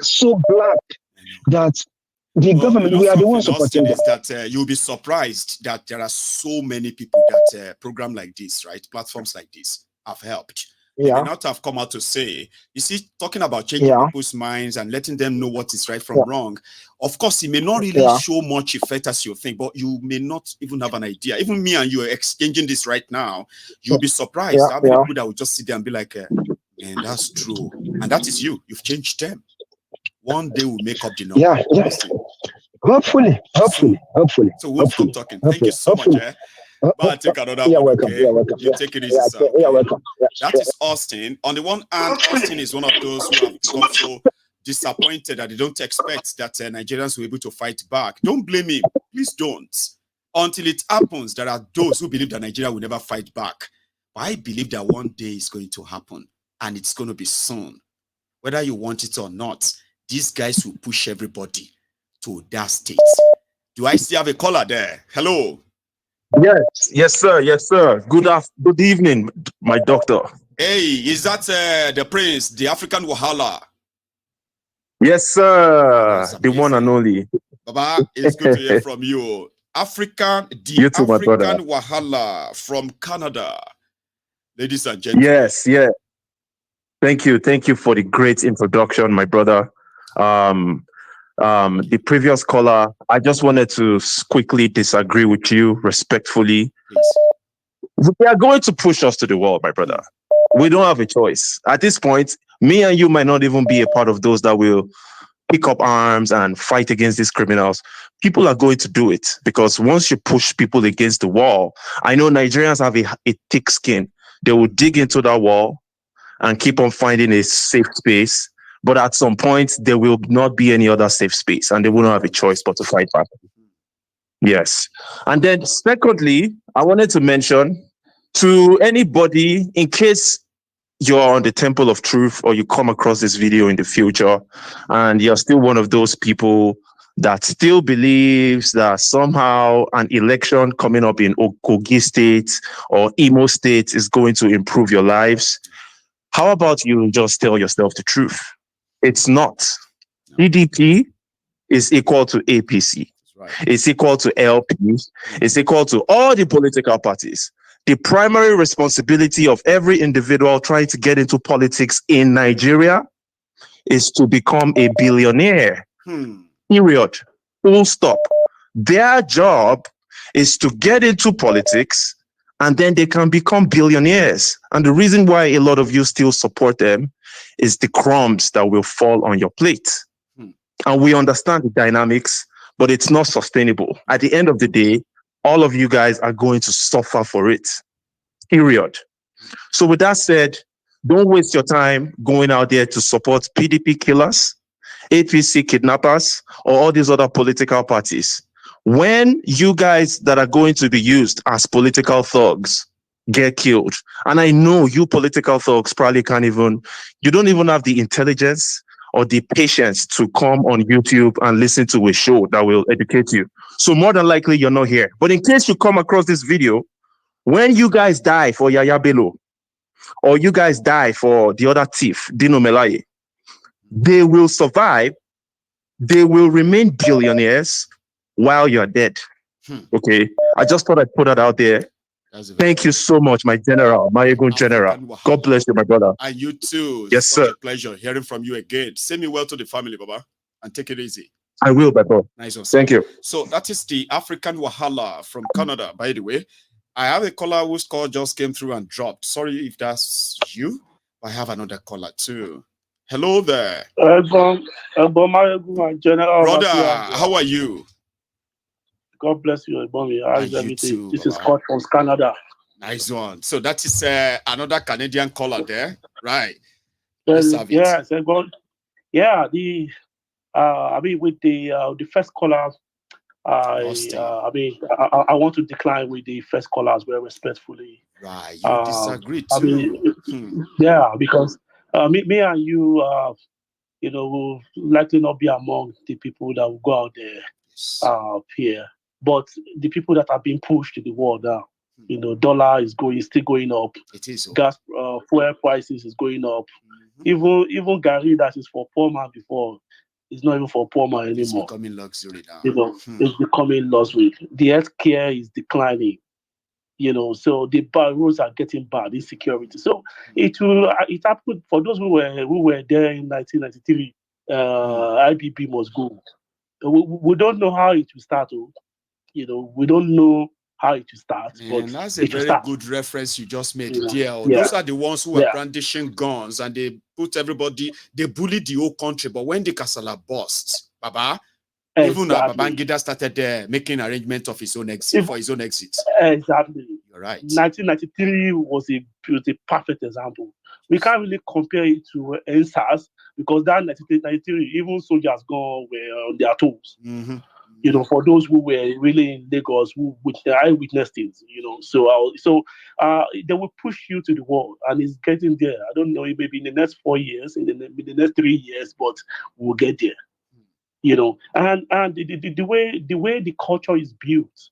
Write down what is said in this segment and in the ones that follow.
so black that the government, we are the ones supporting them. Is that you'll be surprised that there are so many people that program like this, right? Platforms like this have helped. They may not have come out to say, you see, talking about changing people's minds and letting them know what is right from wrong. Of course, it may not really show much effect as you think, but you may not even have an idea. Even me and you are exchanging this right now. You'll be surprised how many people that will just sit there and be like, man, that's true. And that is you. You've changed them. One day we'll make up the number. Yeah. Hopefully. So we'll stop talking. Thank you so much. But I'll take another one. Welcome. Okay? You're welcome. You take it easy, sir. Okay? You're welcome. That is Austin. On the one hand, Austin is one of those who have become so disappointed that they don't expect that Nigerians will be able to fight back. Don't blame him. Please don't. Until it happens, there are those who believe that Nigeria will never fight back. But I believe that one day it's going to happen, and it's going to be soon. Whether you want it or not, these guys will push everybody to that state. Do I still have a caller there? Hello. Yes, sir. Good evening, my doctor. Hey, is that the prince, the African Wahala? Yes, sir. The one and only. Baba, it's good to hear from you. African Wahala from Canada. Ladies and gentlemen. Yes. Thank you for the great introduction, my brother. The previous caller, I just wanted to quickly disagree with you respectfully. Please. They are going to push us to the wall, my brother. We don't have a choice. At this point, me and you might not even be a part of those that will pick up arms and fight against these criminals. People are going to do it because once you push people against the wall, I know Nigerians have a thick skin. They will dig into that wall and keep on finding a safe space. But at some point, there will not be any other safe space, and they will not have a choice but to fight back. Yes. And then secondly, I wanted to mention to anybody, in case you're on the Temple of Truth or you come across this video in the future, and you're still one of those people that still believes that somehow an election coming up in Kogi State or Imo State is going to improve your lives, how about you just tell yourself the truth? It's not. PDP is equal to APC. Right. It's equal to LP. It's equal to all the political parties. The primary responsibility of every individual trying to get into politics in Nigeria is to become a billionaire. Period. Full stop. Their job is to get into politics and then they can become billionaires. And the reason why a lot of you still support them is the crumbs that will fall on your plate. And we understand the dynamics, but it's not sustainable. At the end of the day, all of you guys are going to suffer for it. Period. So with that said, don't waste your time going out there to support PDP killers, APC kidnappers, or all these other political parties. When you guys that are going to be used as political thugs get killed, and I know you political thugs probably you don't even have the intelligence or the patience to come on YouTube and listen to a show that will educate you. So more than likely, you're not here. But in case you come across this video, when you guys die for Yaya Bello, or you guys die for the other thief, Dino Melaye, they will survive. They will remain billionaires while you're dead. Okay. I just thought I'd put that out there. Thank you so much, my general, my ego general. God bless you, my brother. And you too. Yes, Such sir. a pleasure hearing from you again. Send me well to the family, Baba, and take it easy. I will, Baba. Nice one. Thank you. So that is the African Wahala from Canada, by the way. I have a caller whose call just came through and dropped. Sorry if that's you. I have another caller too. Hello there. Brother, how are you? God bless you, Bobby. How's everything? Too, this is Scott from Canada. Nice one. So that is another Canadian caller there, right? Yes, yeah. I mean, with the first caller, I want to decline with the first caller as well, respectfully. Right, you disagree too. Yeah, because me and you, will likely not be among the people that will go out there here. But the people that are being pushed to the wall now, dollar is still going up. It is. Gas, fuel prices is going up. Even Gary that is for poor man before is not even for poor man anymore. It's becoming luxury now. It's becoming luxury. The healthcare is declining. So the roads are getting bad, insecurity. So it happened for those who were there in 1993. IBB must go. We don't know how it will start. We don't know how it will start. And but that's a very good reference you just made there. Yeah. Those are the ones who are brandishing guns and they put everybody, they bully the whole country. But when the Kasala burst, Baba, even Babangida started making arrangement of his own exit for his own exit. Exactly. You're right. 1993 was a perfect example. We can't really compare it to NSAS because that 1993, even soldiers gone were on their toes. For those who were really in Lagos, I witnessed it. So they will push you to the wall, and it's getting there. I don't know, maybe in the next 4 years, in the next 3 years, but we'll get there. And the way the culture is built,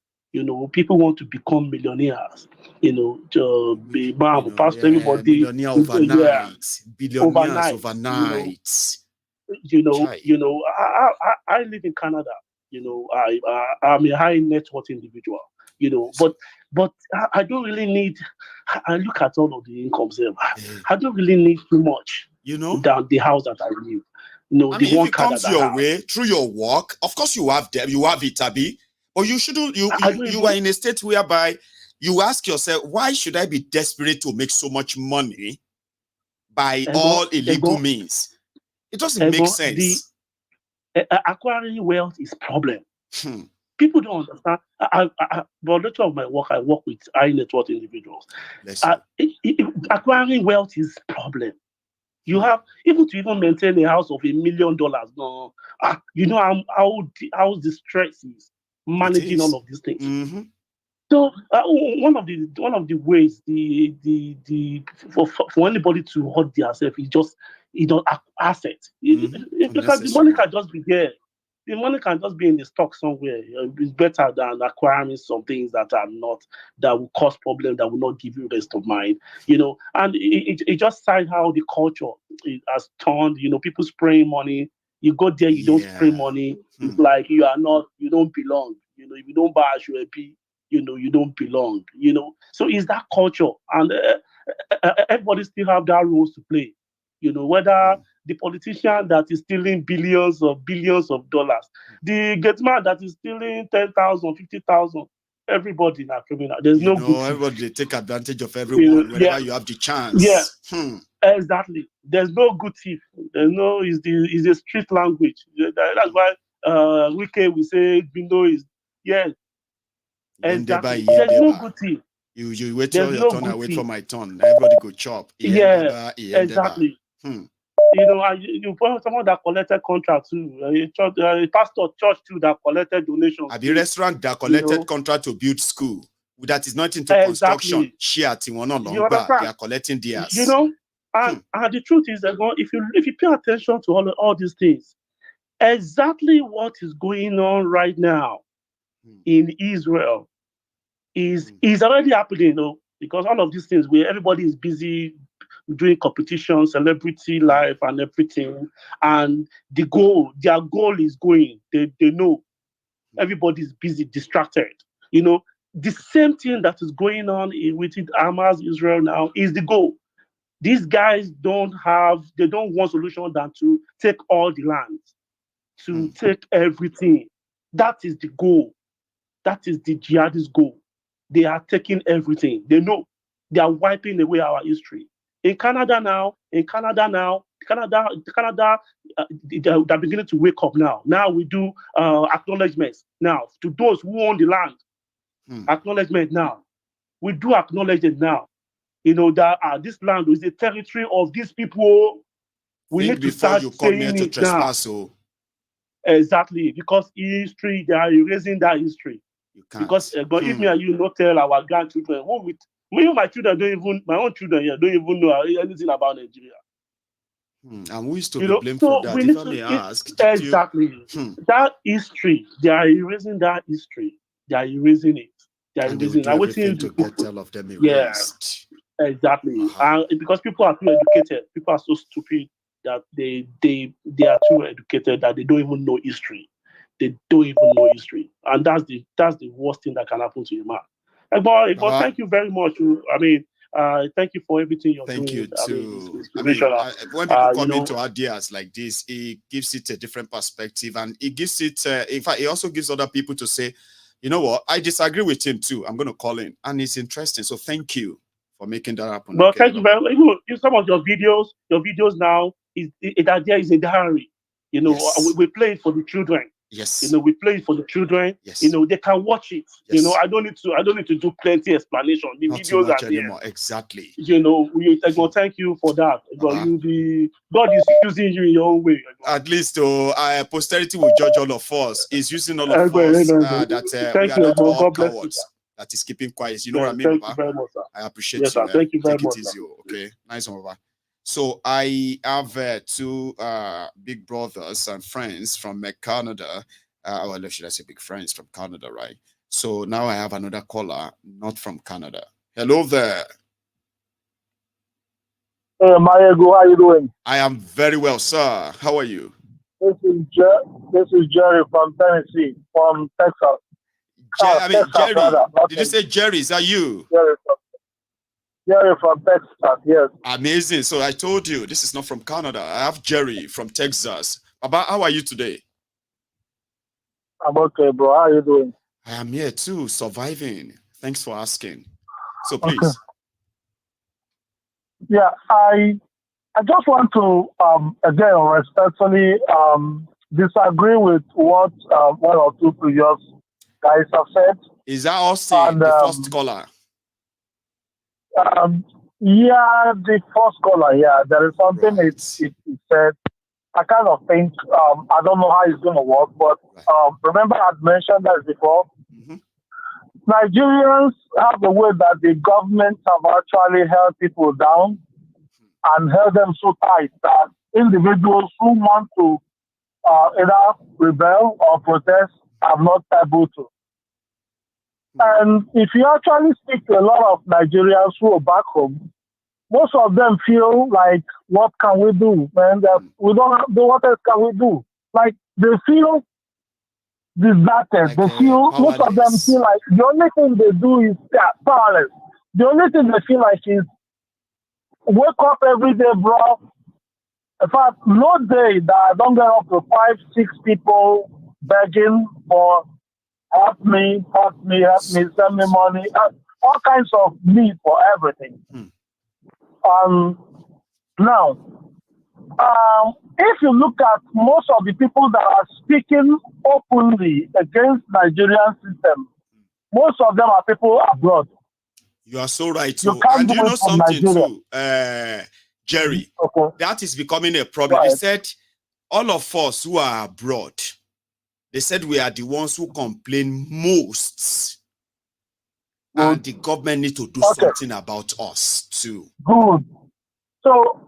people want to become millionaires, to be past everybody. Millionaire overnight, billionaires overnight. I live in Canada. I'm a high net worth individual. But I don't really need. I look at all of the incomes there. I don't really need too much. Than the house that I live. I mean, if it comes your way through your work, of course you have them, you have it, Abi. But you shouldn't. You are in a state whereby you ask yourself, why should I be desperate to make so much money by all illegal means? It doesn't make sense. Acquiring wealth is a problem. People don't understand. But a lot of my work, I work with high net worth individuals. Acquiring wealth is a problem. You have to maintain a house of $1 million. No, how the stress is managing all of these things. So one of the ways for anybody to hurt themselves is just asset. Because the money can just be there. The money can just be in the stock somewhere. It's better than acquiring some things that will cause problems, that will not give you rest of mind. And it just signs how the culture has turned. People spraying money. You go there, you don't spray money. It's like you don't belong. If you don't buy a UAP, you don't belong. So it's that culture, and everybody still have that roles to play. Whether the politician that is stealing billions of dollars, the gateman that is stealing 10,000, 50,000, everybody now criminal. There's no good. Everybody they take advantage of everyone whenever you have the chance. Yeah, exactly. There's no good thief. There's no is the street language. That's why we say window is exactly. There's no good thief. You wait till your turn, I wait for my turn. Everybody go chop. Exactly. You put someone that collected contract too. A pastor church too that collected donations. The restaurant that collected contract to build school that is not into construction. They are collecting theirs. And the truth is that if you pay attention to all these things, exactly what is going on right now in Israel is already happening, because all of these things where everybody is busy doing competition, celebrity life and everything, and their goal is going. They know everybody's busy, distracted. The same thing that is going on with Hamas, Israel now is the goal. These guys don't want solution than to take all the land, to take everything. That is the goal. That is the jihadist goal. They are taking everything. They know they are wiping away our history. In Canada, they're beginning to wake up now. Now we do acknowledgements now to those who own the land. Acknowledgement now. We do acknowledge it now. That this land is the territory of these people. We need to start saying it now. Exactly, because history, they are erasing that history. Because if me and you not tell our grandchildren, my children my own children here don't even know anything about Nigeria. And who is to be blamed for that? If I may ask. Exactly. That history, they are erasing that history. They are erasing it. They are erasing it. Everything to get all of them erased. Exactly. And because people are too educated, people are so stupid that they are too educated that they don't even know history. They don't even know history. And that's the worst thing that can happen to a man. But thank you very much. I mean, thank you for everything you're doing. Thank you too. When I people come into ideas like this, it gives it a different perspective, and it gives it. In fact, it also gives other people to say, you know what, I disagree with him too. I'm going to call in, and it's interesting. So thank you for making that happen. Well, thank you very much. Some of your videos now the idea is a diary. Yes. We play it for the children. Yes. We play it for the children. Yes. They can watch it. Yes. I don't need to do plenty explanation. The Not videos too much are anymore. there. Exactly. Thank you for that. God is using you in your own way. At least posterity will judge all of us. He's using all of us that we are not all cowards. That is keeping quiet. You know what I mean, Thank Baba? you very much, sir. I appreciate you. you. Thank you very much. Take it easy, okay? Nice one, Baba. So I have two big brothers and friends from Canada. Well, should I say big friends from Canada, right? So now I have another caller, not from Canada. Hello there. Hey, Mayego, how you doing? I am very well, sir. How are you? This is Jerry from Tennessee, from Texas. Jerry. Did you say Jerry? Is that you? Jerry from Texas, yes. Amazing. So I told you, this is not from Canada. I have Jerry from Texas. How are you today? I'm okay, bro. How are you doing? I am here too, surviving. Thanks for asking. So please. Okay. Yeah, I just want to again respectfully disagree with what one or two previous guys have said. Is that Austin, the first caller? Yeah, the first caller. Yeah, there is something it said. I kind of think I don't know how it's going to work, but remember I'd mentioned that before. Mm-hmm. Nigerians have a way that the government have actually held people down and held them so tight that individuals who want to either rebel or protest are not able to. And if you actually speak to a lot of Nigerians who are back home, most of them feel like, what can we do, man? That we don't have, what else can we do? Like, they feel deserted. They feel, most of them feel like the only thing they do is powerless. The only thing they feel like is wake up every day, bro. In fact, no day that I don't get up to 5, 6 people begging for help me, send me money, all kinds of need for everything. Now, if you look at most of the people that are speaking openly against Nigerian system, most of them are people abroad. You are so right. And you know something too, Jerry, that is becoming a problem. Right. They said all of us who are abroad, they said we are the ones who complain most. And the government need to do something about us too. Good. So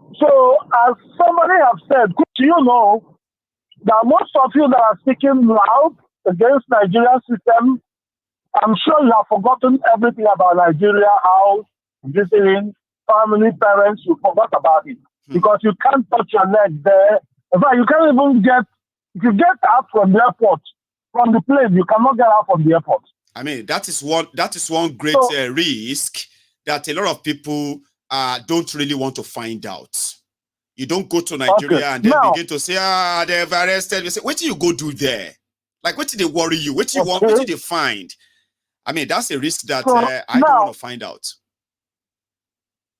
as somebody have said, you know that most of you that are speaking loud against Nigerian system, I'm sure you have forgotten everything about Nigeria, how visiting, family, parents, you forgot about it. Because you can't touch your leg there. In fact, you can't even if you get out from the airport, from the plane, you cannot get out from the airport. I mean, that is one great risk that a lot of people don't really want to find out. You don't go to Nigeria and then begin to say, they've arrested. You say, what do you go do there? Like, what did they worry you? What do you want? What did they find? I mean, that's a risk that I don't want to find out.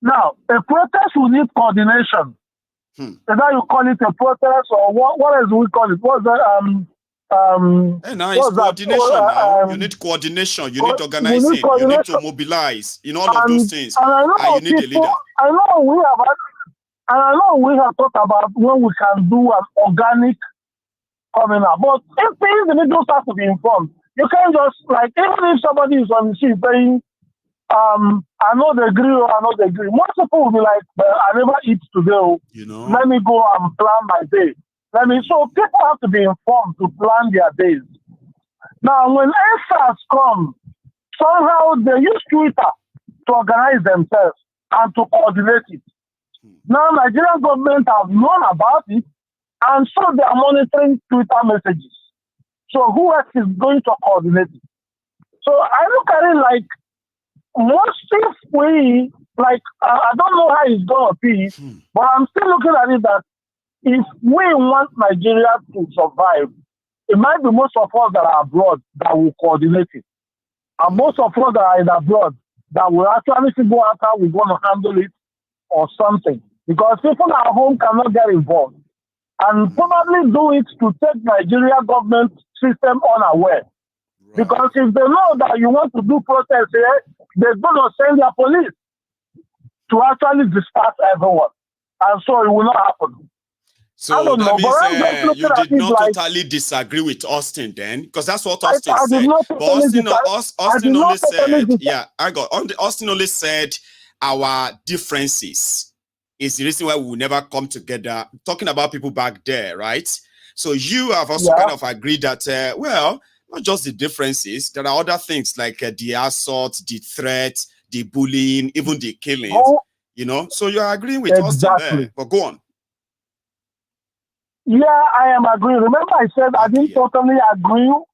Now, a protest will need coordination. Either you call it a protest or what else do we call it? What's that? It's coordination now. You need coordination. You need organizing. You need to mobilize. In all of those things. And you need a leader. I know we have thought about when we can do an organic coming up. But if the individuals have to be informed, you can't just, like, even if somebody is on the street saying, I know they agree or I know they agree. Most people will be like, I never eat today. You know? Let me go and plan my day. So people have to be informed to plan their days. Now, when ESAs come, somehow they use Twitter to organize themselves. and to coordinate it. Now, Nigerian government have known about it, and so they are monitoring Twitter messages. So who else is going to coordinate it? So I look at it like, most if we, like, I don't know how it's going to be, but I'm still looking at it that if we want Nigeria to survive, it might be most of us that are abroad that will coordinate it. And most of us that are in abroad that will actually figure out how we're going to handle it or something. Because people at home cannot get involved. And probably do it to take Nigeria government system unaware. Right. Because if they know that you want to do protest here, they're going to send their police to actually disperse everyone. And so it will not happen. So that means you did not totally disagree with Austin then, because that's what Austin said. But Austin only said, Austin only said our differences is the reason why we will never come together. Talking about people back there, right? So you have also kind of agreed that, well, not just the differences, there are other things like the assault, the threat, the bullying, even the killings, you know? So you're agreeing with Austin there, but go on. Yeah, I am agreeing. Remember I said I didn't totally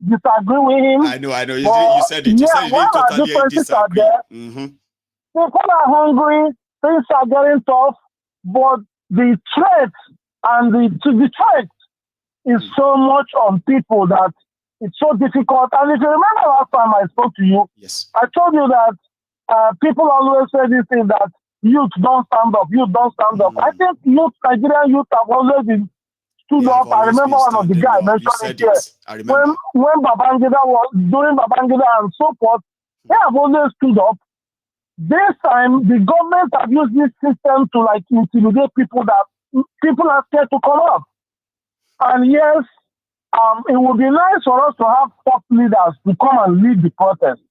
disagree with him. I know. You said it. You said you didn't totally disagree. People are hungry, things are getting tough, but the threat and the threat is so much on people that it's so difficult. And if you remember last time I spoke to you, I told you that people always say this thing that youth don't stand up, I think Nigerian youth have always been stood up. I remember one of the guys mentioned it here. When Babangida was during Babangida and so forth, they have always stood up. This time, the government have used this system to like intimidate people that people are scared to come up. And yes, it would be nice for us to have top leaders to come and lead the protest.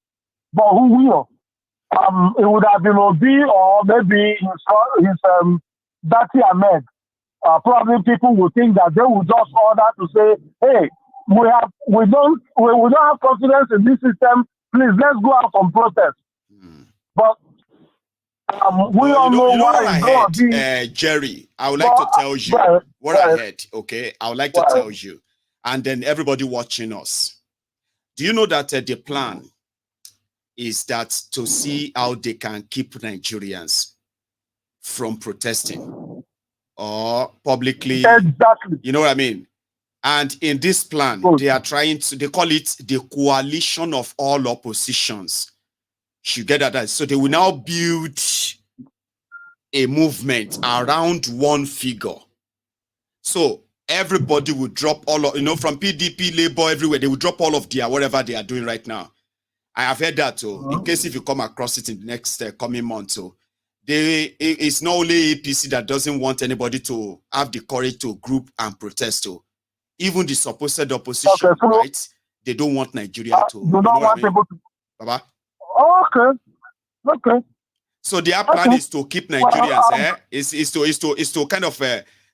But who will? It would have been Obi or maybe his Dati Ahmed. Probably people would think that they would just order to say, hey, we don't have confidence in this system. Please, let's go out and protest. But we all know why it's going to be. Jerry, I would like to tell you what I heard, okay? I would like to tell you, and then everybody watching us. Do you know that the plan is that to see how they can keep Nigerians from protesting or publicly, you know what I mean? And in this plan, they are trying to, they call it the coalition of all oppositions. You get that? So they will now build a movement around one figure. So everybody will drop all of, from PDP, Labour, everywhere, they will drop all of their, whatever they are doing right now. I have heard that too. In case if you come across it in the next coming month, so it's not only APC that doesn't want anybody to have the courage to group and protest too. Even the supposed opposition, right? They don't want Nigeria to. You don't want people to. Baba? Okay. So their plan is to keep Nigerians, is to kind of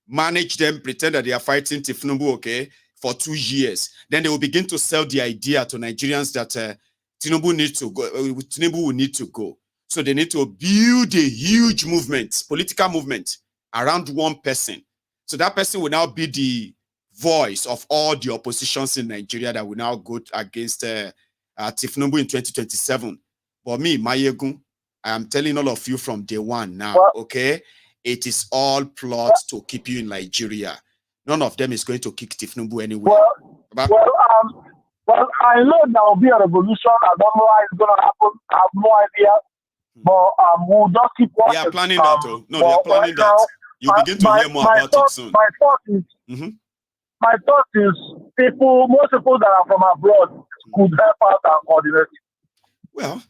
manage them, pretend that they are fighting Tinubu, okay, for 2 years. Then they will begin to sell the idea to Nigerians that Tinubu needs to go. Tinubu will need to go. So they need to build a huge movement, political movement, around one person. So that person will now be the voice of all the oppositions in Nigeria that will now go against Tinubu in 2027. But me, Mayegun, I am telling all of you from day one now, okay? It is all plots to keep you in Nigeria. None of them is going to kick Tinubu anywhere. Well, I know there will be a revolution. I don't know how it's going to happen. I have no idea. But we'll just keep watching. They are planning that, too. No, they are planning that. You'll begin to hear more about it soon. My thought is most people that are from abroad could help out and coordinate. Well,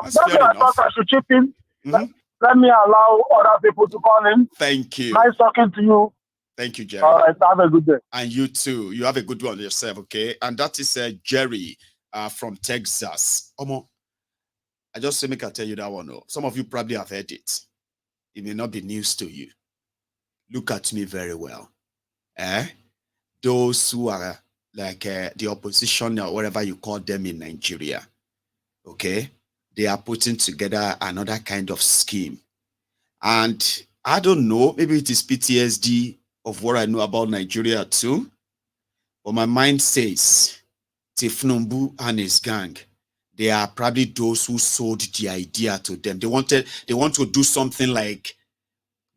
that's why I thought I should chip in. Let me allow other people to call in. Thank you. Nice talking to you. Thank you, Jerry. All right, have a good day. And you too. You have a good one yourself, okay? And that is Jerry from Texas. Omo, I just say make I tell you that one. Oh. Some of you probably have heard it. It may not be news to you. Look at me very well. Those who are like the opposition or whatever you call them in Nigeria, okay? They are putting together another kind of scheme And I don't know, maybe it is PTSD of what I know about Nigeria too. But my mind says Tifnumbu and his gang, they are probably those who sold the idea to them. They want to do something like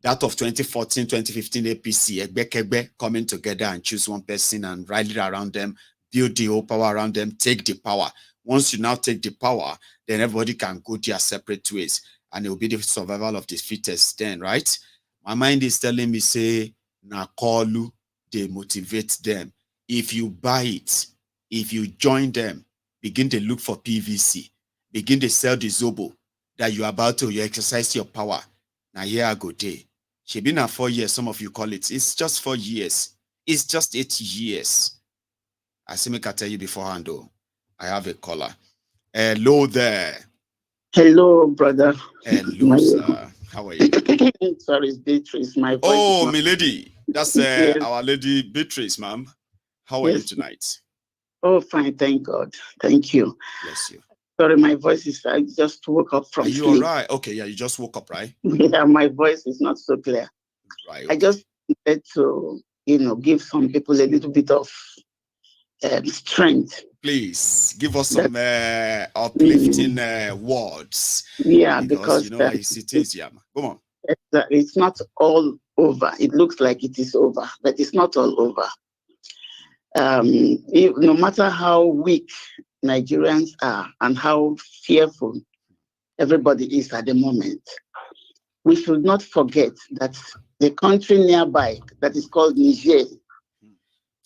that of 2014, 2015 APC, Egbe coming together and choose one person and rally around them, build the whole power around them, take the power. Once you now take the power, then everybody can go their separate ways and it will be the survival of the fittest then, right? My mind is telling me, say, Nakolu, they motivate them. If you buy it, if you join them, begin to look for PVC, begin to sell the Zobo that you're about to, you exercise your power. Now here I go day. She been at 4 years, some of you call it. It's just 4 years. It's just 8 years. I see me can tell you beforehand though. I have a caller. Hello there. Hello, brother. Hello, sir. How are you? Sorry, it's Beatrice. My voice. Oh, my lady. That's yes. Our lady Beatrice, ma'am. How are you tonight? Oh, fine. Thank God. Thank you. Bless you. Sorry, my voice is, I just woke up from sleep. Are you all right? Okay, yeah, you just woke up, right? Yeah, my voice is not so clear. Right. Okay. I just wanted to, give some people a little bit of strength. Please give us some uplifting words. Yeah, because you know how it is, yeah. Come on. It's not all over. It looks like it is over, but it's not all over. No matter how weak Nigerians are and how fearful everybody is at the moment, we should not forget that the country nearby that is called Niger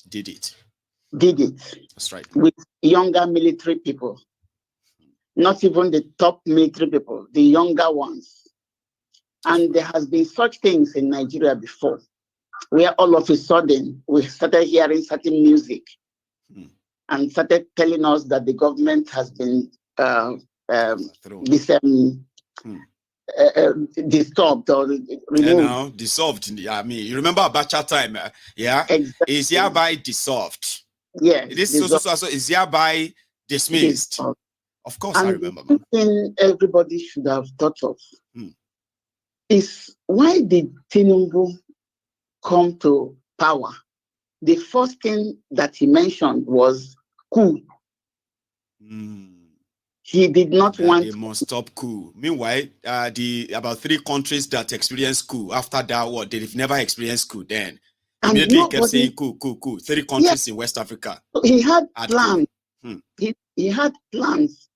did it. That's right. With younger military people, not even the top military people, the younger ones. And there has been such things in Nigeria before, where all of a sudden we started hearing certain music and started telling us that the government has been disturbed or removed. Dissolved. I mean, you remember Abacha time, yeah? Exactly. Is hereby dissolved. Yes. It is so is hereby dismissed. Of course, and I remember. The thing everybody should have thought of is, why did Tinubu come to power? The first thing that he mentioned was coup. He did not want. They must stop coup. Meanwhile, about 3 countries that experienced coup after that war, they've never experienced coup. Then immediately he kept saying coup. 3 countries in West Africa. So he had plans. He had plans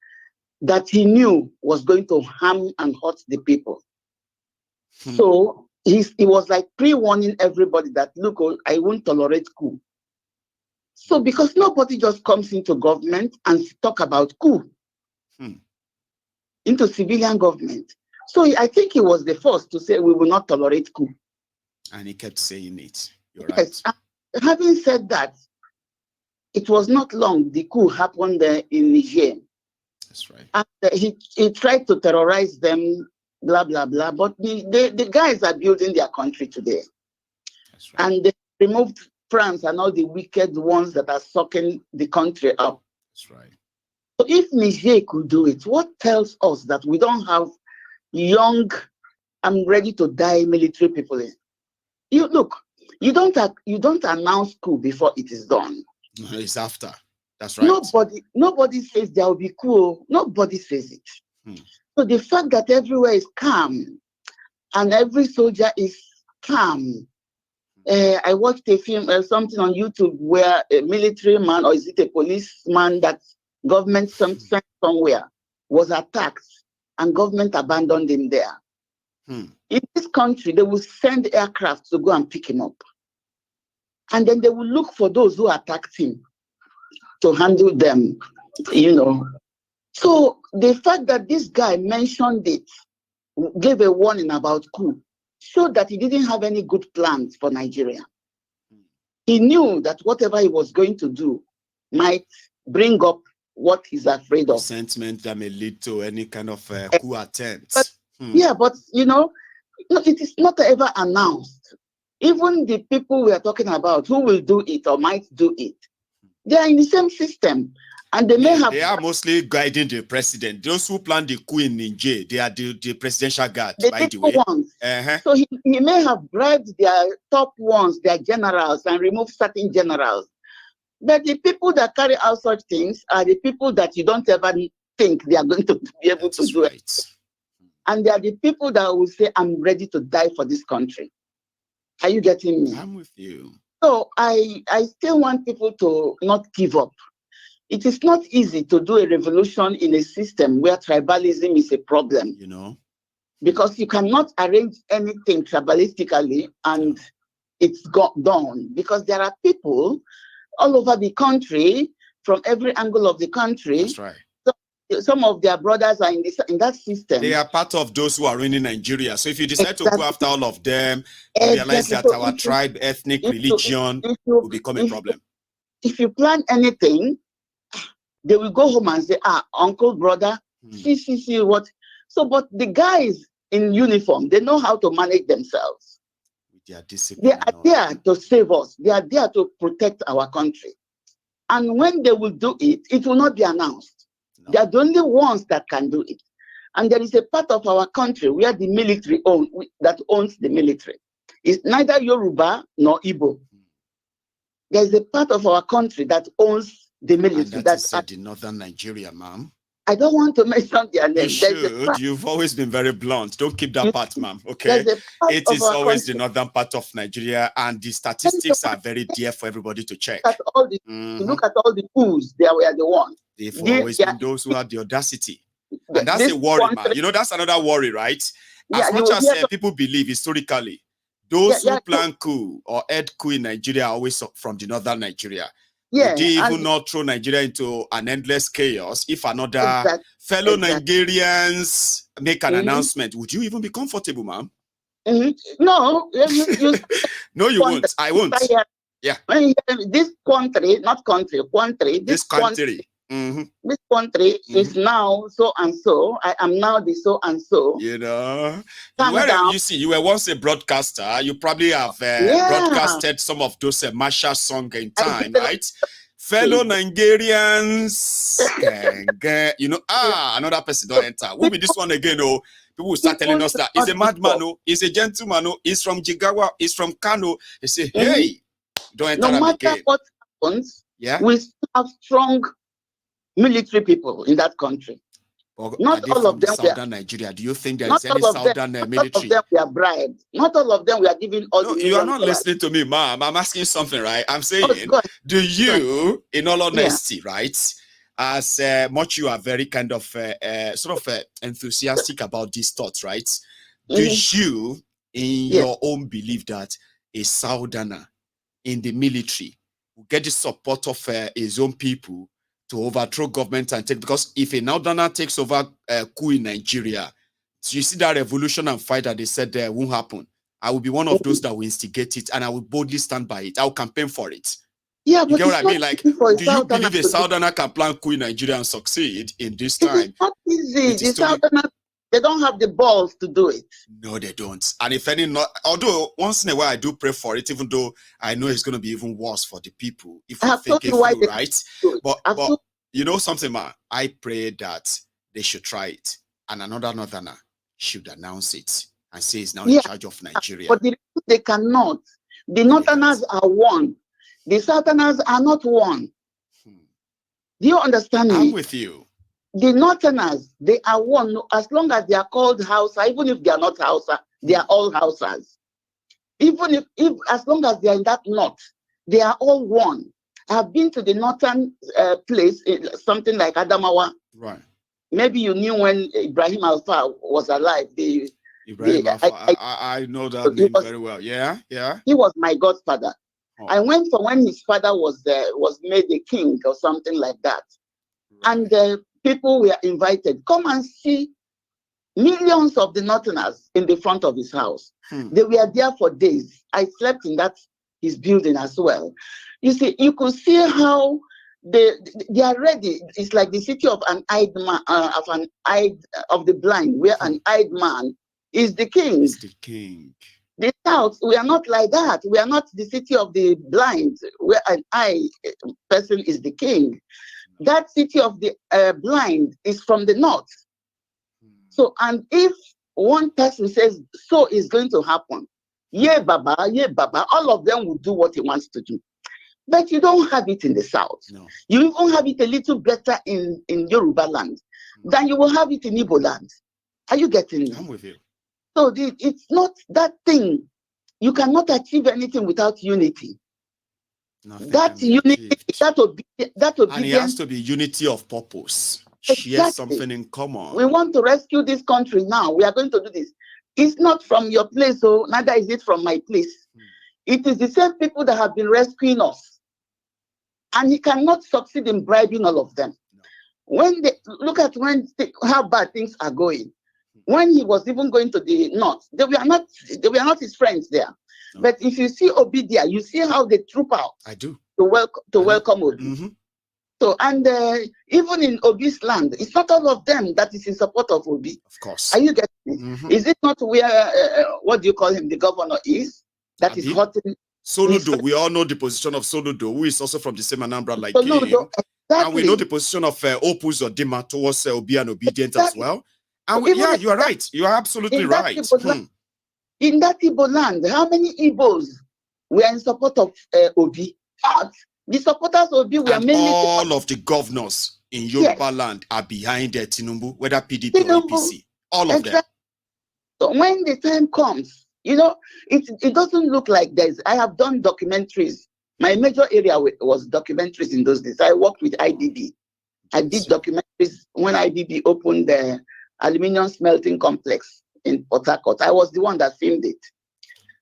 that he knew was going to harm and hurt the people. So he was like pre-warning everybody that, look, I won't tolerate coup. So because nobody just comes into government and talk about coup, into civilian government. So I think he was the first to say we will not tolerate coup. And he kept saying it. You're right. Having said that, it was not long the coup happened there in Niger. That's right. And he tried to terrorize them, blah, blah, blah. But the guys are building their country today. That's right. And they removed France and all the wicked ones that are sucking the country up. That's right. So if Niger could do it, what tells us that we don't have young, I'm ready to die military people in? You don't announce coup before it is done. It's after. That's right. Nobody says there will be coup. Nobody says it. So the fact that everywhere is calm and every soldier is calm. I watched a film or something on YouTube where a military man, or is it a policeman that government sent somewhere, was attacked and government abandoned him there. In this country, they will send aircraft to go and pick him up. And then they will look for those who attacked him to handle them, So the fact that this guy mentioned it, gave a warning about coup, showed that he didn't have any good plans for Nigeria. He knew that whatever he was going to do might bring up what he's afraid of. Sentiment that may lead to any kind of coup attempt. Yeah, but it is not ever announced. Even the people we are talking about who will do it or might do it, they are in the same system. And they may have... They are mostly guiding the president. Those who plan the coup in Niger, they are the presidential guard, by the way. Ones. So he may have bribed their top ones, their generals, and removed certain generals. But the people that carry out such things are the people that you don't ever think they are going to be able to do it. And they are the people that will say, I'm ready to die for this country. Are you getting me? I'm with you. So I still want people to not give up. It is not easy to do a revolution in a system where tribalism is a problem. You know, because you cannot arrange anything tribalistically and it's got done. Because there are people all over the country, from every angle of the country. That's right. Some of their brothers are in that system. They are part of those who are ruining Nigeria. So if you decide to go after all of them, you realize that our tribe, ethnic, religion will become a problem. If you plan anything, they will go home and say, uncle, brother, see what. So, but the guys in uniform, they know how to manage themselves. With their discipline. They are there to save us. They are there to protect our country. And when they will do it, it will not be announced. No. They are the only ones that can do it. And there is a part of our country where the military owns the military. It's neither Yoruba nor Igbo. There is a part of our country that owns the military. And that is the northern Nigeria, ma'am. I don't want to mention their name. You should. You've always been very blunt. Don't keep that part, ma'am. Okay. It is always the northern part of Nigeria, and the statistics are very dear for everybody to check. Look at all the coups. They were the ones. They've always been those who had the audacity. And that's a worry, man. You know, that's another worry, right? As much as people believe historically, those who plan coup or head coup in Nigeria are always from the northern Nigeria. Would they even not throw Nigeria into an endless chaos if another fellow Nigerians make an announcement? Would you even be comfortable, ma'am? No. No, you won't. I won't. Yeah. This country, not country, country. This country. This country is now so and so. I am now the so and so. You know, you see, you were once a broadcaster. You probably have broadcasted some of those Masha songs in time, right? Fellow Nigerians, you know, another person don't enter. We'll be this one again. Oh, people will start telling us that he's a madman. Oh, he's a gentleman. Oh, he's from Jigawa. He's from Kano. They say, hey, don't enter no matter again. What happens, we still have strong military people in that country. Not all of them southern Nigeria. Do you think there is any southern military? Not all of them we are bribed. Not all of them we are giving all the you are not listening to me, ma'am. I'm asking something, right? I'm saying, do you, in all honesty, right, as much you are very kind of enthusiastic about these thoughts, right? Do you, in your own belief, that a southerner in the military will get the support of his own people to overthrow government and take, because if a northerner takes over coup in Nigeria, so you see that revolution and fight that they said there won't happen. I will be one of those that will instigate it, and I will boldly stand by it. I will campaign for it. Yeah, you get what I mean? Like, do you believe a southerner can plan coup in Nigeria and succeed in this time? It's not easy. The southerner, they don't have the balls to do it. No, they don't. And if any, although once in a while I do pray for it, even though I know it's going to be even worse for the people if we think it through, right? But you know something, man? I pray that they should try it, and another northerner should announce it and say he's now in charge of Nigeria. But they cannot. The northerners are one. The southerners are not one. Do you understand me? I'm with you. The northerners, they are one. As long as they are called Hausa, even if they are not Hausa, they are all Hausas. Even if as long as they are in that north, they are all one. I have been to the northern place, something like Adamawa. Right. Maybe you knew when Ibrahim Alfa was alive. Ibrahim Alfa, I know that name very well. Yeah. He was my godfather. I went for when his father was made a king or something like that. Right. And people were invited. Come and see millions of the northerners in the front of his house. They were there for days. I slept in his building as well. You see, you could see how they are ready. It's like the city of an eyed man, of the blind, where an eyed man is the king. It's the king. The South, we are not like that. We are not the city of the blind, where an eyed person is the king. That city of the blind is from the north. So, and if one person says, so is going to happen, yeah, Baba, all of them will do what he wants to do. But you don't have it in the south. No. You even have it a little better in Yoruba land than you will have it in Igbo land. Are you getting me? I'm with you. So it's not that thing. You cannot achieve anything without unity. Nothing That unity, that obedience. And it has to be unity of purpose. Exactly. Share something in common. We want to rescue this country now. We are going to do this. It's not from your place, so neither is it from my place. It is the same people that have been rescuing us. And he cannot succeed in bribing all of them. No. When they look at how bad things are going. When he was even going to the north, they were not his friends there. No. But if you see Obidia, you see how they troop out. I do. To welcome Obi. Mm-hmm. So, and even in Obi's land, it's not all of them that is in support of Obi. Of course. Are you getting it? Mm-hmm. Is it not where, what do you call him, the governor is? That is hurting. Soludo, we all know the position of Soludo, who is also from the same Anambra like him. Exactly. And we know the position of Opus or Dima towards Obi and Obedient as well. And yeah, you are right. You are absolutely right. In that Igbo land, how many Igbos were in support of Obi? The supporters of Obi were mainly all of the governors in Yoruba land are behind Tinubu, whether PDP or APC. All of them. So when the time comes, you know, it doesn't look like there's. I have done documentaries. My major area was documentaries in those days. I worked with IDB. I did documentaries when IDB opened the aluminium smelting complex in Port Harcourt. I was the one that filmed it.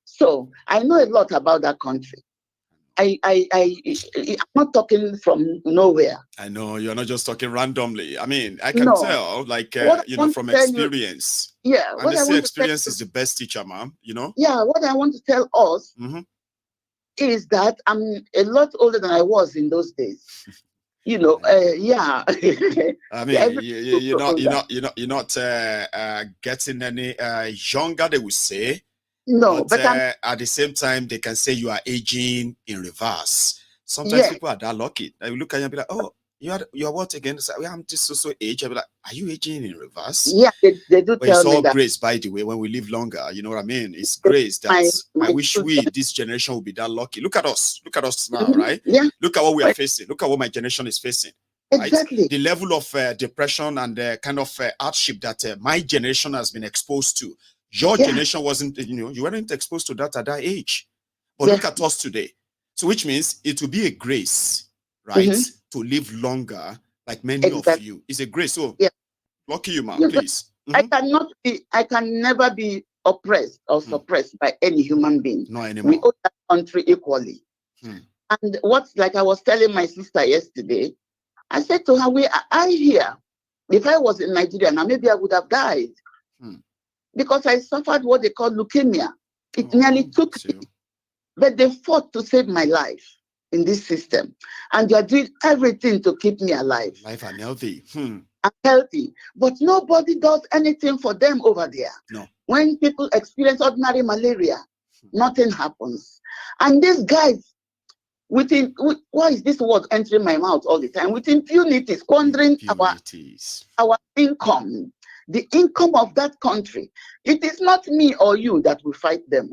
So I know a lot about that country. I'm not talking from nowhere. I know you're not just talking randomly. I mean, I can tell, like, you know, from experience. And they say experience is the best teacher, ma'am, you know? Yeah, what I want to tell us is that I'm a lot older than I was in those days. You know, yeah. I mean, you're not getting any younger, they will say. No, but at the same time, they can say you are aging in reverse. Sometimes people are that lucky. I look at you and be like, oh, you are what again? Say, well, I'm just so age. I'll be like, are you aging in reverse? Yeah, they do but tell it's me all that. grace, by the way, when we live longer. You know what I mean? It's grace that I wish this generation would be that lucky. Look at us. Look at us now, right? Yeah. Look at what we are facing. Look at what my generation is facing. Right? Exactly. The level of depression and the kind of hardship that my generation has been exposed to. Your generation wasn't, you weren't exposed to that at that age. But look at us today. So which means it will be a grace, right? To live longer like many of you. It's a grace. So lucky you, man, please. I can never be oppressed or suppressed by any human being. No anymore. We owe that country equally. And like I was telling my sister yesterday, I said to her, I here. If I was in Nigeria now, maybe I would have died. Because I suffered what they call leukemia. It nearly took me. But they fought to save my life in this system. And they are doing everything to keep me alive. Life and healthy. I'm healthy. But nobody does anything for them over there. No. When people experience ordinary malaria, nothing happens. And these guys, why is this word entering my mouth all the time? With impunity, squandering our income. The income of that country. It is not me or you that will fight them.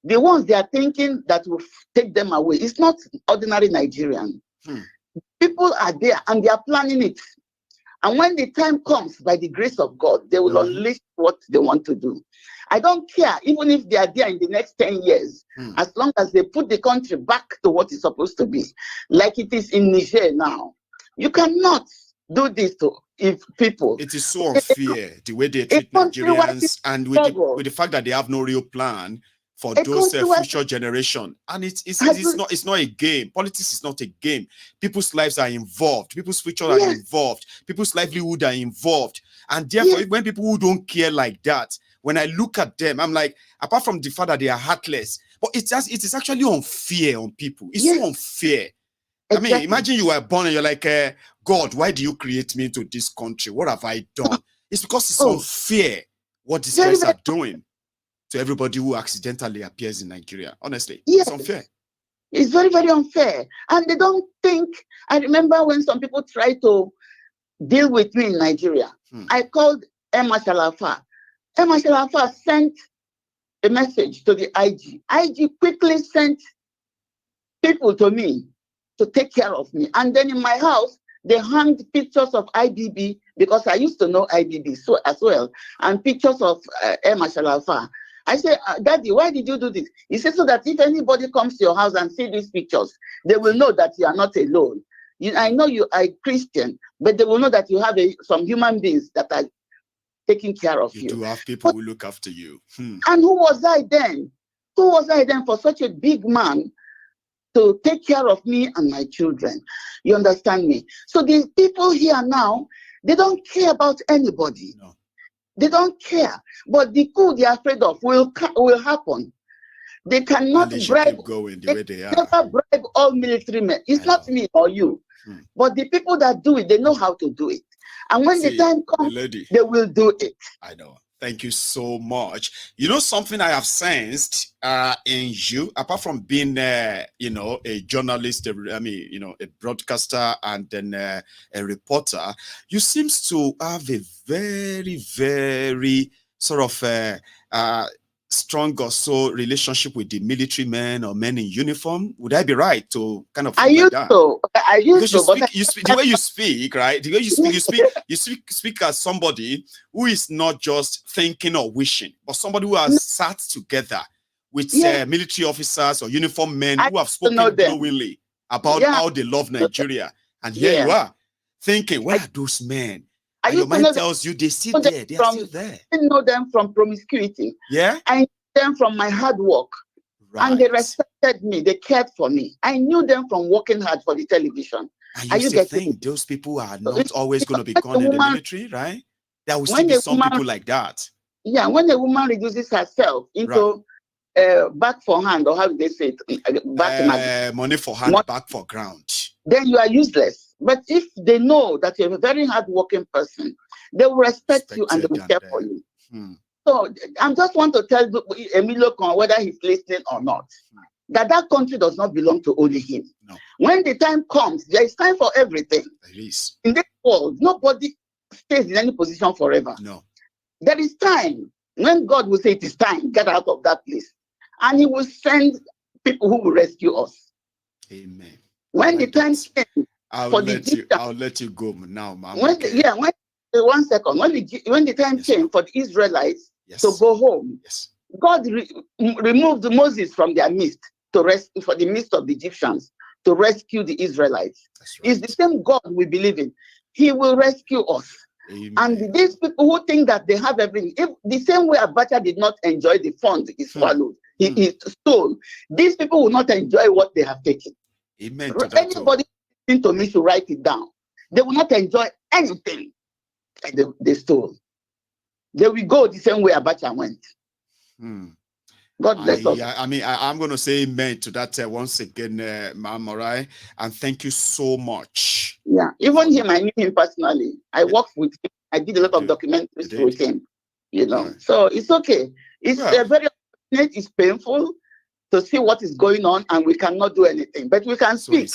The ones they are thinking that will take them away, it's not ordinary Nigerian. People are there and they are planning it. And when the time comes, by the grace of God, they will unleash what they want to do. I don't care, even if they are there in the next 10 years, as long as they put the country back to what it's supposed to be, like it is in Niger now. You cannot do this to people. It is so unfair the way they treat Nigerians, and with the fact that they have no real plan for those future generation. And it's not a game. Politics is not a game. People's lives are involved. People's future are involved. People's livelihood are involved. And therefore, when people who don't care like that, when I look at them, I'm like, apart from the fact that they are heartless, but it is actually unfair on people. It's so unfair. Exactly. I mean, imagine you were born and you're like, God, why do you create me into this country? What have I done? It's because it's unfair what these guys are doing to everybody who accidentally appears in Nigeria. Honestly, it's unfair. It's very, very unfair. And they don't think. I remember when some people try to deal with me in Nigeria, I called Emma Shalafa. Emma Shalafa sent a message to the IG. IG quickly sent people to me to take care of me. And then in my house, they hung pictures of IBB because I used to know IBB so as well, and pictures of Emma Shalafa. I said, Daddy, why did you do this? He said, so that if anybody comes to your house and see these pictures, they will know that you are not alone. I know you are a Christian, but they will know that you have some human beings that are taking care of you. You do have people who look after you. And who was I then? Who was I then for such a big man to take care of me and my children? You understand me? So the people here now, they don't care about anybody. No. They don't care. But the coup they are afraid of will happen. They cannot bribe. Keep going the way they are. Never bribe all military men. It's not me or you. But the people that do it, they know how to do it. And when the time comes, they will do it. I know. Thank you so much. You know, something I have sensed in you, apart from being, a journalist, a broadcaster, and then a reporter, you seem to have a very, very sort of strong or so relationship with the military men or men in uniform. Would I be right to kind of? I used to. The way you speak, right? The way you speak as somebody who is not just thinking or wishing, but somebody who has sat together with military officers or uniform men who have spoken glowingly about how they love Nigeria. And here you are thinking, where are those men? And your mind tells you they're still there. They are still there. I know them from promiscuity. Yeah. I knew them from my hard work. Right. And they respected me. They cared for me. I knew them from working hard for the television. And you still think those people are not always going to be gone in the military, right? There will still be some people like that. Yeah, when a woman reduces herself into back for hand, or how do they say it? Money for hand, back for ground. Then you are useless. But if they know that you're a very hard-working person, they will respect you and they will care for you. So I just want to tell Emilio Con, whether he's listening or not, that country does not belong to only him. No. When the time comes, there is time for everything. There is. In this world, nobody stays in any position forever. No. There is time. When God will say it is time, get out of that place. And he will send people who will rescue us. Amen. When the time came, I'll let you go now, ma'am. When the time came for the Israelites to go home, God removed Moses from their midst for the midst of the Egyptians to rescue the Israelites. Right. It's the same God we believe in. He will rescue us. Amen. And these people who think that they have everything, if the same way Abacha did not enjoy the fund he swallowed, he stole, these people will not enjoy what they have taken. Amen. Anybody listening to me should write it down. They will not enjoy anything they stole. They will go the same way Abacha went. God bless us. I'm going to say amen to that once again, ma'am, all right? And thank you so much. Yeah, even him, I knew him personally. I worked with him. I did a lot of documentaries with him, So it's okay. It's very unfortunate. It's painful to see what is going on, and we cannot do anything. But we can speak.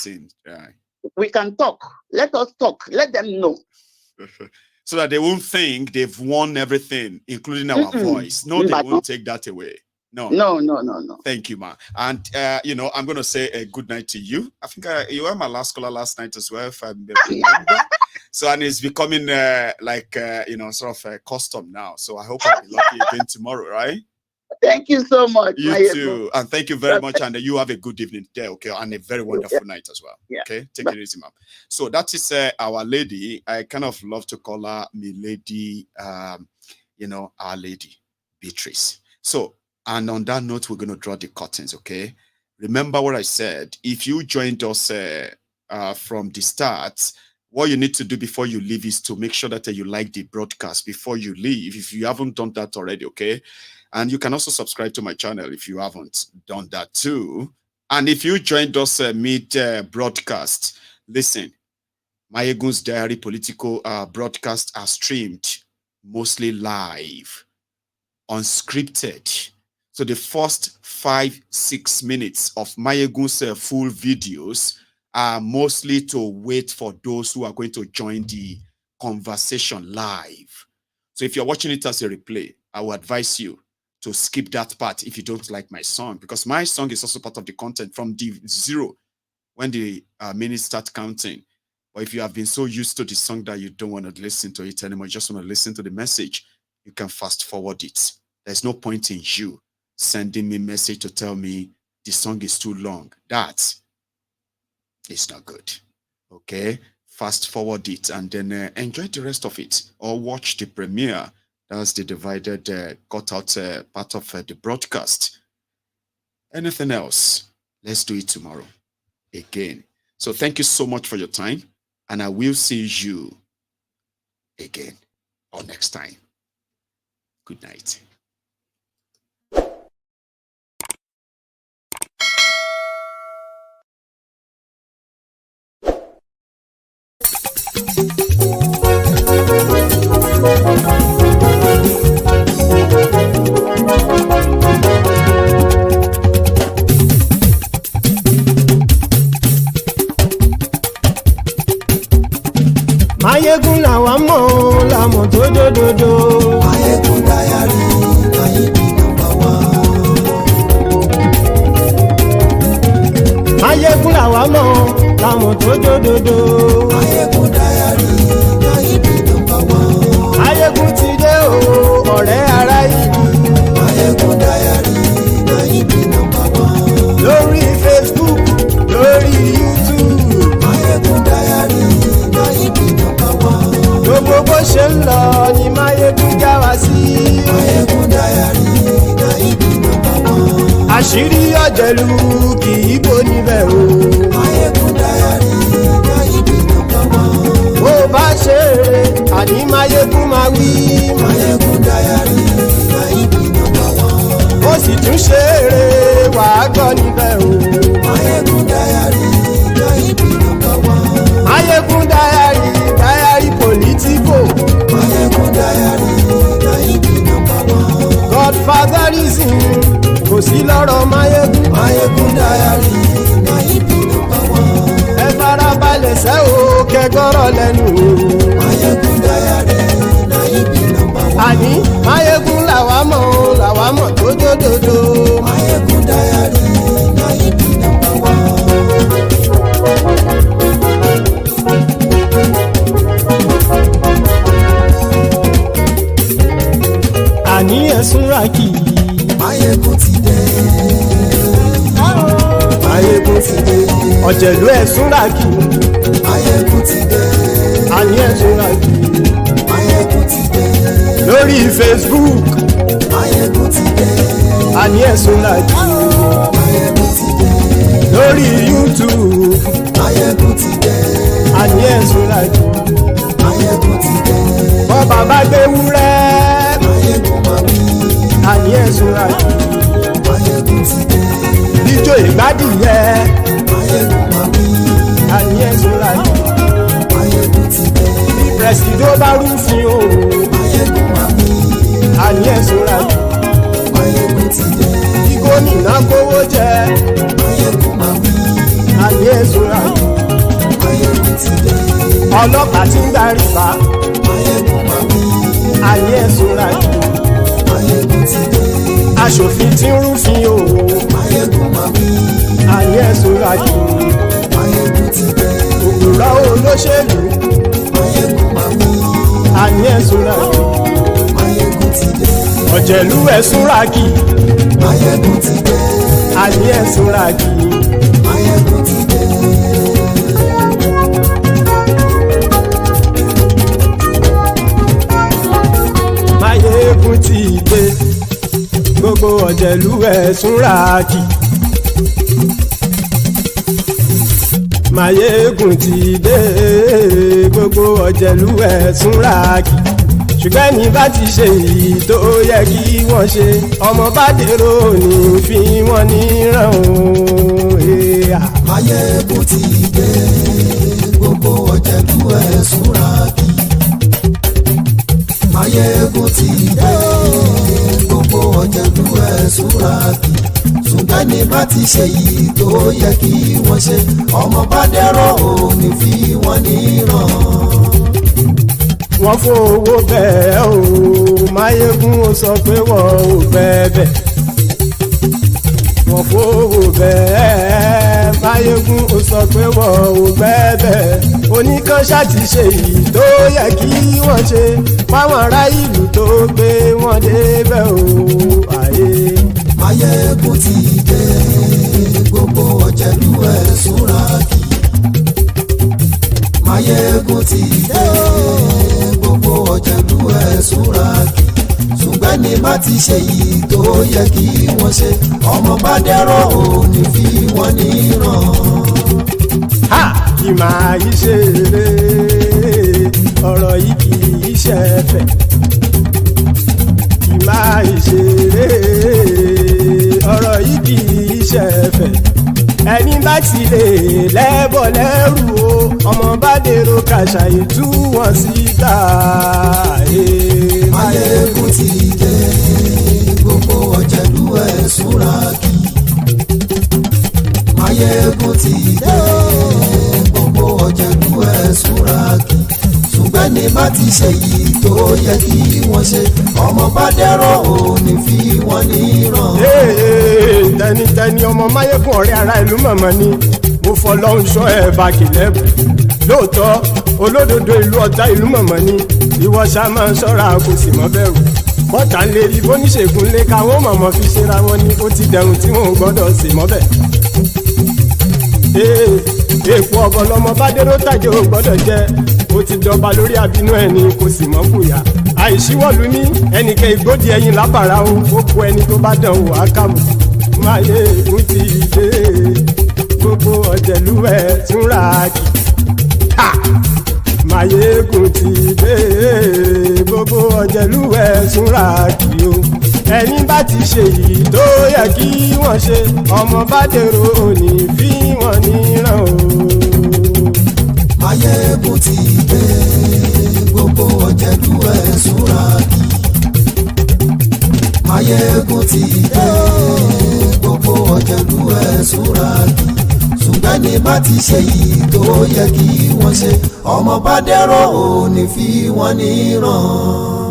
We can talk. Let us talk. Let them know. So that they won't think they've won everything, including our voice. No, they won't take that away. No. Thank you, man. And, I'm going to say a good night to you. I think you were my last caller last night as well, if I remember. So, and it's becoming sort of a custom now. So I hope I'll be lucky again tomorrow, right? Thank you so much. You too. And thank you very much. And you have a good evening there, okay? And a very wonderful night as well. Yeah. Okay? Take it easy, ma'am. So that is our lady. I kind of love to call her me lady, our lady, Beatrice. So, and on that note, we're going to draw the curtains, okay? Remember what I said. If you joined us from the start, what you need to do before you leave is to make sure that you like the broadcast before you leave, if you haven't done that already, okay? And you can also subscribe to my channel if you haven't done that too. And if you joined us mid-broadcast, listen, Mayegun's Diary political broadcasts are streamed mostly live, unscripted. So the first 5-6 minutes of Mayegun's full videos are mostly to wait for those who are going to join the conversation live. So if you're watching it as a replay, I will advise you to skip that part if you don't like my song, because my song is also part of the content from the zero when the minutes start counting. But if you have been so used to the song that you don't want to listen to it anymore, you just want to listen to the message, you can fast forward it. There's no point in you sending me a message to tell me the song is too long. That is not good. Okay? Fast forward it and then enjoy the rest of it, or watch the premiere. That's the divided, cut out part of the broadcast. Anything else? Let's do it tomorrow again. So thank you so much for your time, and I will see you again or next time. Good night. Mayegun làwa mọ̀ làmọ̀ tó dòdòdò. Mayegun Diary, Mayegun number one. Mayegun làwa mọ̀ làmọ̀ tó dòdòdò. Mayegun Diary, Mayegun number one. Mayegun ti dé o, ọ̀rẹ́ ará ìlú. Mayegun Diary, Mayegun number one. Lórí Facebook, lórí YouTube. Mayegun Diary, Mayegun number one. Gbogbo bó ṣe ń lọ ni Mayegun já wa sí. Mayegun Diary, Mayegun number one. Àṣírí ọ̀jẹ̀lú kì í bò níbẹ̀ o. Mayegun Diary, Mayegun number one. Bó bá ṣe eré, àní Mayegun máa wí. Mayegun Diary, Mayegun number one. Ó sì tún ṣe eré, wàá gbọ́ níbẹ̀ o. Mayegun Diary, Mayegun number one. Mayegun Diary, Diary Politico. Mayegun Diary, Mayegun number one. Godfatherism kò sí lọ́rọ̀ Mayegun. Mayegun Diary, Mayegun number one. Ẹ farabalẹ̀ sẹ́ o kẹgọ́rọ̀ lẹ́nu o. Mayegun Diary, Mayegun number one. Àní Mayegun làwa mọ̀ tó dòdòdò. Mayegun Diary, Mayegun number one. Àní ẹ̀sùn ràkì. Mayegun ti dé. Mayegun ti dé. Ọ̀jẹ̀lú ẹ̀sùn ràkì. Mayegun ti dé. Àní ẹ̀sùn ràkì. Mayegun ti dé. Lórí Facebook. Mayegun ti dé. Àní ẹ̀sùn ràkì. Mayegun ti dé. Lórí YouTube. Mayegun ti dé. Àní ẹ̀sùn ràkì. Mayegun ti dé. Bọ́ bàbá gbé wúrẹ́. Mayegun máa wí. Àní ẹ̀sùn ràkì. Mayegun ti dé. Ijó ìgbádìyẹ. Mayegun máa wí. Àní ẹ̀sùn ràkì. Mayegun ti dé. Presido bá rúfin o. Mayegun máa wí. Àní ẹ̀sùn ràkì. Mayegun ti dé. Kí gómìnà kówó jẹ. Mayegun máa wí. Àní ẹ̀sùn ràkì. Mayegun ti dé. Ọlọ́pàá tí ń gba rìbá. Mayegun máa wí. Àní ẹ̀sùn ràkì. Mayegun ti dé. Aṣòfin tí ń rúfin o. Mayegun máa wí. Àní ẹ̀sùn ràkì. Mayegun ti dé. Òpùrọ́ olóṣèlú. Mayegun máa wí. Àní ẹ̀sùn ràkì. Mayegun ti dé. Ọ̀jẹ̀lú ẹ̀sùn ràkì. Mayegun ti dé. Àní ẹ̀sùn ràkì. Mayegun ti dé. Mayegun ti dé. Gbogbo ọ̀jẹ̀lú ẹ̀sùn ràkì. Mayegun ti dé. Gbogbo ọ̀jẹ̀lú ẹ̀sùn ràkì. Ṣùgbọ́n ní bá ti ṣe èyí tó yẹ kí wọ́n ṣe, ọmọ bá dèrò ní fi wọ́n níran o. Mayegun ti dé. Gbogbo ọ̀jẹ̀lú ẹ̀sùn ràkì. Mayegun ti dé. Gbogbo ọ̀jẹ̀lú ẹ̀sùn ràkì. ti ṣe yìí tó yẹ kí wọ́n ṣe ọmọ bá dẹ́rọ̀ ò ní fi wọ́n níran. wọ́n fowó bẹ́ẹ̀ o Máyégún ó sọ pé wọ́n ò bẹ́ẹ̀ wọ́n fowó bẹ́ẹ̀ Máyégún ó sọ pé wọ́n ò bẹ́ẹ̀ oníkan ṣáàtì ṣe yìí tó yẹ kí wọ́n ṣe fáwọn ará ìlú tó gbé wọn débẹ̀ o àyè. Máyégún ti dé gbogbo ọ̀jẹ̀lú ẹ̀ súnra kì. Máyégún ti dé gbogbo ọ̀jẹ̀lú ẹ̀ súnra kì. ṣùgbọ́n ní má ti ṣe yìí tó yẹ kí wọ́n ṣe ọmọ bá dẹ́rọ̀ ò ní fi wọ́n níran. kì máa yí ṣe eré ọ̀rọ̀ yìí kì í ṣe ẹ̀fẹ̀ kì máa yí ṣe eré ọ̀rọ̀ yìí kì í ṣe ẹ̀fẹ̀ ẹni bá ti lè lẹ́bọ̀ lẹ́rù o ọmọ bá dèrò kàṣàyè tú wọn síta. Máyégún ti dé gbogbo ọ̀jẹ̀lú ẹ̀ súnra kì. Máyégún ti dé gbogbo ọ̀jẹ̀lú ẹ̀ súnra kì. ṣùgbọ́n ní má ti ṣe yìí tó yẹ kí wọ́n ṣe ọmọ bá dẹ́rọ̀ ò ní fi wọ́n níran. tẹnitẹni ọmọ Máyégún ọ̀rẹ́ ara ìlú mọ̀mọ́ ni mo fọlọ́hún ṣọ́ ẹ̀ bá kìlẹ́bù lóòótọ́ olódodo ìlú ọ̀tá ìlú mọ̀mọ́ ni ìwọ ṣá máa ń ṣọ́ra kò sì mọ́ bẹ̀rù bọ́tà ń lè rí bóníṣègùn lé káwọn mọ̀mọ́ fi ṣera wọn ni ó ti dẹrùn tí wọn ò gbọ́dọ̀ sì mọ́ bẹ̀. èèpo ọ̀bọ lọmọ bá dérò tàjẹ́ ò gbọ́dọ̀ jẹ́ ó ti dọba lórí àbínú ẹni kò sì mọ́ bùyà àìsíwọ́lu ní ẹnìkẹ́ ìgbódì ẹyin lábàrá o ó kó ẹni tó bá dán o àkàmù. Máyégún ti dé gbogbo ọ̀jẹ̀lú ẹ̀ túnra kì. Máyégún ti dé gbogbo ọ̀jẹ̀lú ẹ̀ túnra kì o ẹni bá ti ṣe yìí tó yẹ kí wọ́n ṣe ọmọ bá dèrò òní fi wọ́n níran o. Máyégún ti dé gbogbo ọ̀jẹ̀lú ẹ̀ súnra kì. Máyégún ti dé gbogbo ọ̀jẹ̀lú ẹ̀ súnra kì. ṣùgbọ́n ní má ti ṣe yìí tó yẹ kí wọ́n ṣe ọmọ bá dẹ́rọ̀ ò ní fi wọ́n níran.